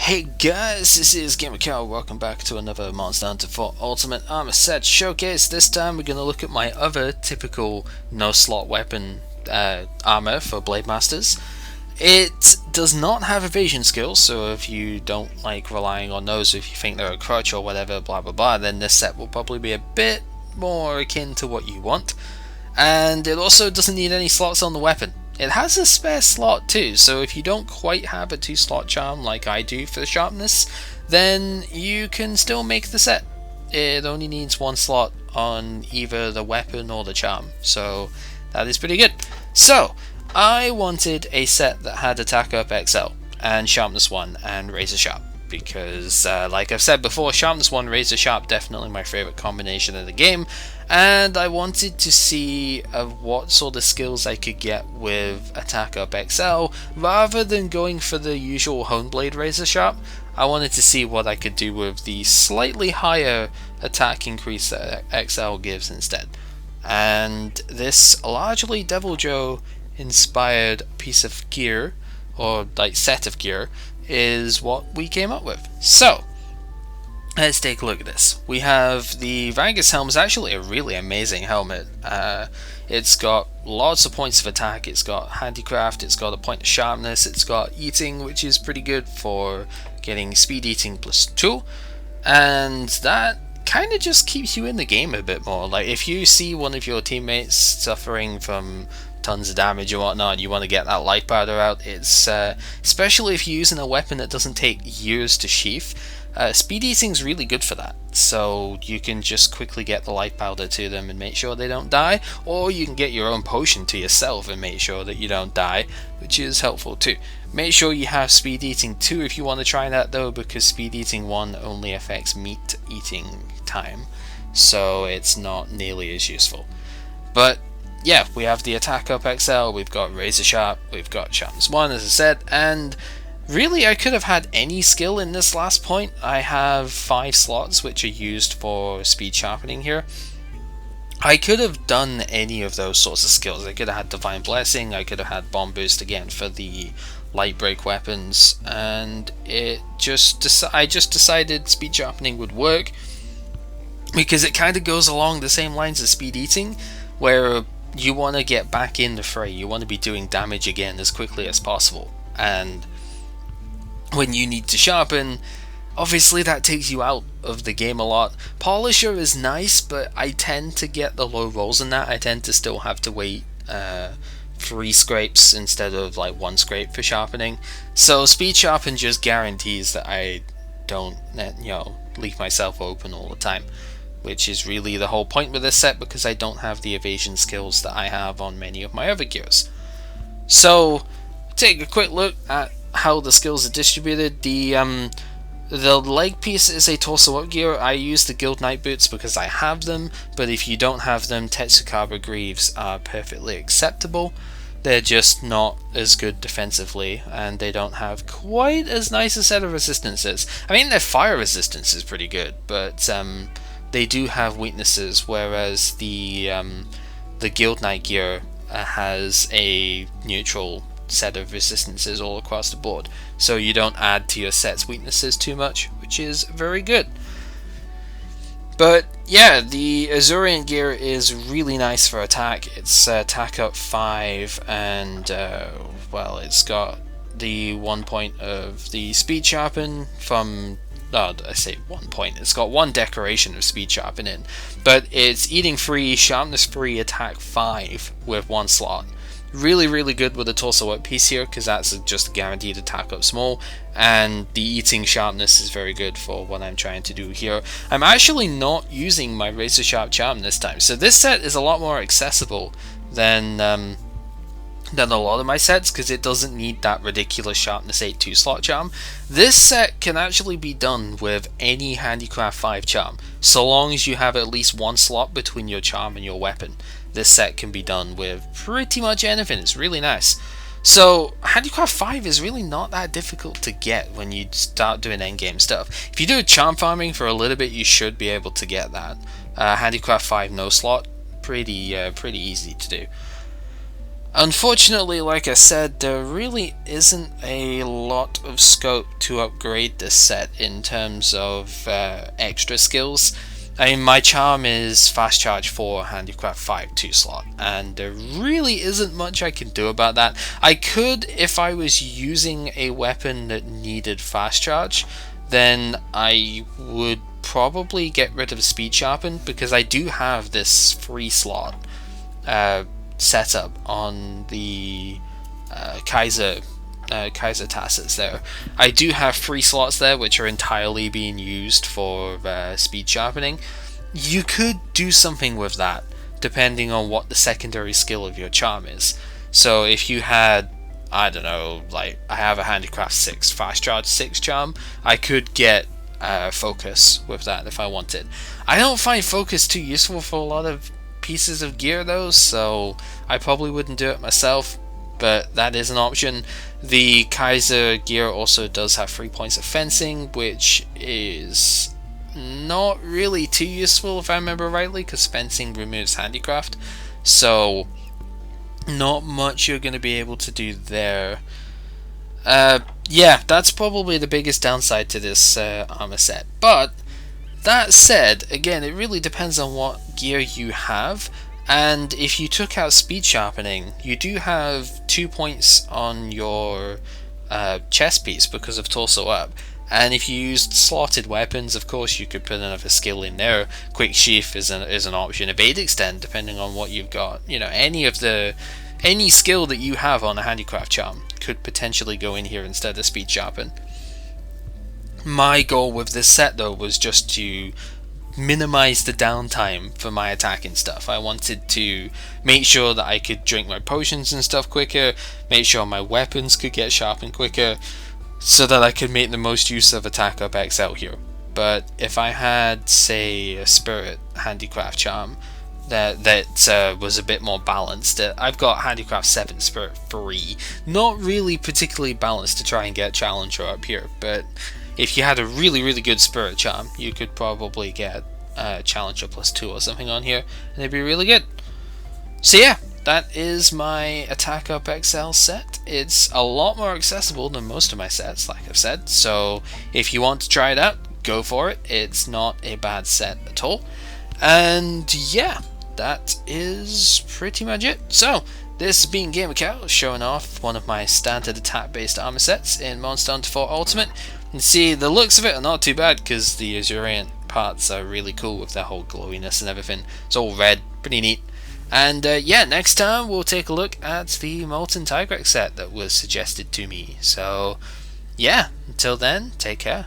Hey guys, this is Gamer. Welcome back to another Monster Hunter 4 Ultimate Armor Set Showcase. This time we're going to look at my other typical no-slot weapon armor for Blademasters. It does not have evasion skills, so if you don't like relying on those, if you think they're a crutch or whatever, blah blah blah, then this set will probably be a bit more akin to what you want. And it also doesn't need any slots on the weapon. It has a spare slot too, so if you don't quite have a 2-slot charm like I do for Sharpness, then you can still make the set. It only needs 1 slot on either the weapon or the charm, so that is pretty good. So, I wanted a set that had Atk Up XL, and Sharpness 1, and Razor Sharp, because like I've said before, Sharpness 1, Razor Sharp, definitely my favourite combination in the game, and I wanted to see what sort of skills I could get with Atk Up XL, rather than going for the usual Honeblade Razor Sharp. I wanted to see what I could do with the slightly higher attack increase that XL gives instead. And this largely Devil Joe inspired piece of gear, or like set of gear, is what we came up with. So, let's take a look at this. We have the Vangus helm. Is actually a really amazing helmet. It's got lots of points of attack, it's got Handicraft, it's got a point of Sharpness, it's got Eating, which is pretty good for getting Speed Eating +2, and that kind of just keeps you in the game a bit more. Like, if you see one of your teammates suffering from tons of damage and whatnot, and you want to get that life powder out, it's especially if you're using a weapon that doesn't take years to sheath, Speed Eating is really good for that, so you can just quickly get the life powder to them and make sure they don't die, or you can get your own potion to yourself and make sure that you don't die, which is helpful too. Make sure you have Speed Eating 2 if you want to try that though, because Speed Eating 1 only affects meat eating time, so it's not nearly as useful. But yeah, we have the Atk Up XL, we've got Razor Sharp, we've got Sharpness 1 as I said, and really, I could have had any skill in this last point. I have 5 slots which are used for speed sharpening here. I could have done any of those sorts of skills. I could have had Divine Blessing, I could have had Bomb Boost again for the light break weapons, and I just decided speed sharpening would work because it kind of goes along the same lines as speed eating, where you want to get back in the fray, you want to be doing damage again as quickly as possible, and when you need to sharpen, obviously that takes you out of the game a lot. Polisher is nice, but I tend to get the low rolls in that. I tend to still have to wait 3 scrapes instead of like 1 scrape for sharpening. So speed sharpen just guarantees that I don't, leave myself open all the time, which is really the whole point with this set, because I don't have the evasion skills that I have on many of my other gears. So, take a quick look at how the skills are distributed. The leg piece is a torso up gear. I use the Guild Knight boots because I have them, but if you don't have them, Tetsukaba Greaves are perfectly acceptable. They're just not as good defensively, and they don't have quite as nice a set of resistances. I mean, their fire resistance is pretty good, but they do have weaknesses, whereas the Guild Knight gear has a neutral set of resistances all across the board, so you don't add to your set's weaknesses too much, which is very good. But yeah, the Azurian gear is really nice for attack. It's Atk Up 5, and well, it's got the 1 point of the speed sharpen from, I say 1 point, it's got 1 decoration of speed sharpen in, but it's eating free, sharpness free, attack 5 with 1 slot. Really, really good with the torso up piece here, because that's just a guaranteed attack up small, and the eating sharpness is very good for what I'm trying to do here. I'm actually not using my Razor Sharp charm this time, so this set is a lot more accessible than a lot of my sets, because it doesn't need that ridiculous Sharpness 8 2-slot charm. This set can actually be done with any Handicraft 5 charm, so long as you have at least 1 slot between your charm and your weapon. This set can be done with pretty much anything. It's really nice. So Handicraft 5 is really not that difficult to get when you start doing endgame stuff. If you do charm farming for a little bit, you should be able to get that. Handicraft 5 no slot, pretty easy to do. Unfortunately, like I said, there really isn't a lot of scope to upgrade this set in terms of extra skills. I mean, my charm is fast charge 4, handicraft 5, 2 slot, and there really isn't much I can do about that. I could, if I was using a weapon that needed fast charge, then I would probably get rid of speed sharpen, because I do have this free slot setup on the Kaiser Tasses there. I do have 3 slots there which are entirely being used for speed sharpening. You could do something with that depending on what the secondary skill of your charm is. So if you had, I don't know, like I have a handicraft 6 fast charge 6 charm, I could get focus with that if I wanted. I don't find focus too useful for a lot of pieces of gear though, so I probably wouldn't do it myself, but that is an option. The Kaiser gear also does have 3 points of fencing, which is not really too useful if I remember rightly, because fencing removes handicraft, so not much you're going to be able to do there. Yeah, that's probably the biggest downside to this armor set, but that said, again, it really depends on what gear you have, and if you took out speed sharpening, you do have 2 points on your chest piece because of torso up, and if you used slotted weapons, of course you could put another skill in there. Quick sheath is an option, evade extend depending on what you've got. You know, any skill that you have on a handicraft charm could potentially go in here instead of speed sharpen. My goal with this set though was just to minimize the downtime for my attacking stuff. I wanted to make sure that I could drink my potions and stuff quicker, make sure my weapons could get sharpened quicker, so that I could make the most use of Atk Up XL here. But if I had, say, a spirit handicraft charm that was a bit more balanced, I've got handicraft 7, spirit 3, not really particularly balanced to try and get challenger up here, but if you had a really good spirit charm, you could probably get challenger +2 or something on here, and it'd be really good. So yeah, that is my Atk Up XL set. It's a lot more accessible than most of my sets, like I've said, so if you want to try it out, go for it. It's not a bad set at all. And yeah, that is pretty much it. So this has been Gamer Cow showing off one of my standard attack based armor sets in Monster Hunter 4 Ultimate. And see, the looks of it are not too bad because the Azurian parts are really cool with their whole glowiness and everything. It's all red, pretty neat. And yeah, next time we'll take a look at the Molten Tigrex set that was suggested to me. So yeah, until then, take care.